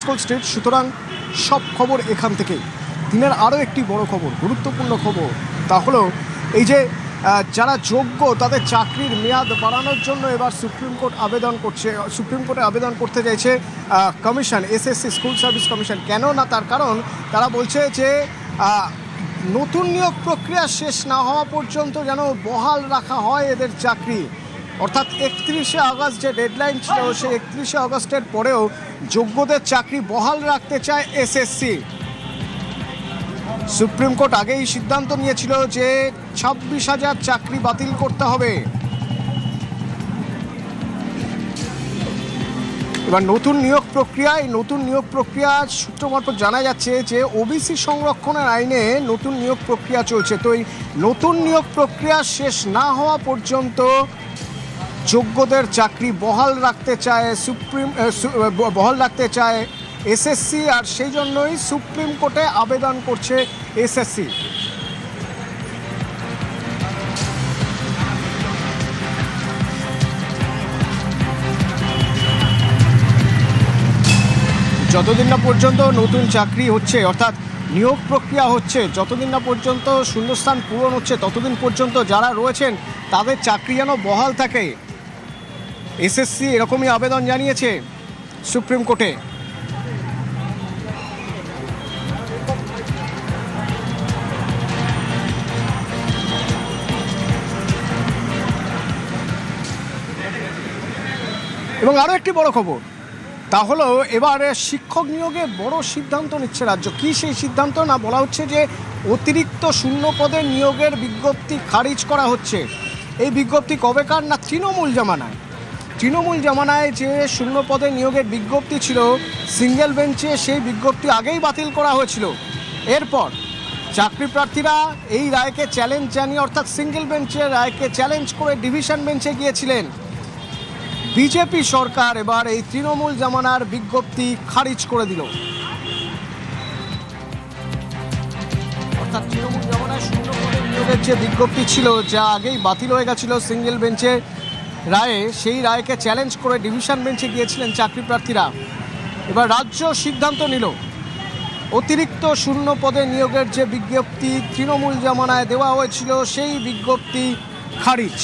School street, সুতরাং সব খবর এখান থেকেই। দিনের আরও একটি বড় খবর, গুরুত্বপূর্ণ খবর, তা হলো এই যে যারা যোগ্য তাদের চাকরির মেয়াদ বাড়ানোর জন্য এবার সুপ্রিম কোর্টে আবেদন করতে চাইছে commission, SSC school service commission. কেন না, তার কারণ তারা বলছে যে নতুন নিয়োগ প্রক্রিয়া শেষ না হওয়া পর্যন্ত যেন বহাল রাখা হয় এদের চাকরি। অর্থাৎ 31শে আগস্ট যে ডেডলাইন ছিল, সেই 31শে আগস্টের পরেও যোগ্যদের চাকরি বহাল রাখতে চায় এসএসসি। সুপ্রিম কোর্ট আগেই সিদ্ধান্ত নিয়েছিল যে 26,000 চাকরি বাতিল করতে হবে। এবার নতুন নিয়োগ প্রক্রিয়া সূত্র মারফত জানা যাচ্ছে যে ওবিসি সংরক্ষণের আইনে নতুন নিয়োগ প্রক্রিয়া চলছে। তো এই নতুন নিয়োগ প্রক্রিয়া শেষ না হওয়া পর্যন্ত যোগ্যদের চাকরি বহাল রাখতে চায় এসএসসি, আর সেই জন্যই সুপ্রিম কোর্টে আবেদন করছে এসএসসি। যতদিন না পর্যন্ত নতুন চাকরি হচ্ছে, অর্থাৎ নিয়োগ প্রক্রিয়া হচ্ছে, যতদিন না পর্যন্ত শূন্যস্থান পূরণ হচ্ছে, ততদিন পর্যন্ত যারা রয়েছেন তাদের চাকরি যেন বহাল থাকে। এসএসসি এরকমই আবেদন জানিয়েছে সুপ্রিম কোর্টে। এবং আরও একটি বড় খবর, তা হলো এবারে শিক্ষক নিয়োগে বড় সিদ্ধান্ত নিচ্ছে রাজ্য। কী সেই সিদ্ধান্ত? না, বলা হচ্ছে যে অতিরিক্ত শূন্য পদে নিয়োগের বিজ্ঞপ্তি খারিজ করা হচ্ছে। এই বিজ্ঞপ্তি কবেকার? না, তৃণমূল জামানায় যে শূন্য পদে নিয়োগের বিজ্ঞপ্তি ছিল সিঙ্গেল বেঞ্চে, সেই বিজ্ঞপ্তি আগেই বাতিল করা হয়েছিল। এরপর চাকরি প্রার্থীরা এই রায়কে চ্যালেঞ্জ জানিয়ে, অর্থাৎ সিঙ্গেল বেঞ্চের রায়কে চ্যালেঞ্জ করে ডিভিশন বেঞ্চে গিয়েছিলেন। বিজেপি সরকার এবার এই তৃণমূল জামানার বিজ্ঞপ্তি খারিজ করে দিল। অর্থাৎ তৃণমূল জামানায় শূন্য পদে নিয়োগের যে বিজ্ঞপ্তি ছিল, যা আগেই বাতিল হয়ে গেছিল সিঙ্গেল বেঞ্চের রায়ে, সেই রায়কে চ্যালেঞ্জ করে ডিভিশন বেঞ্চে গিয়েছিলেন চাকরি প্রার্থীরা। এবার রাজ্য সিদ্ধান্ত নিল অতিরিক্ত শূন্য পদে নিয়োগের যে বিজ্ঞপ্তি তৃণমূল জামানায় দেওয়া হয়েছিল, সেই বিজ্ঞপ্তি খারিজ।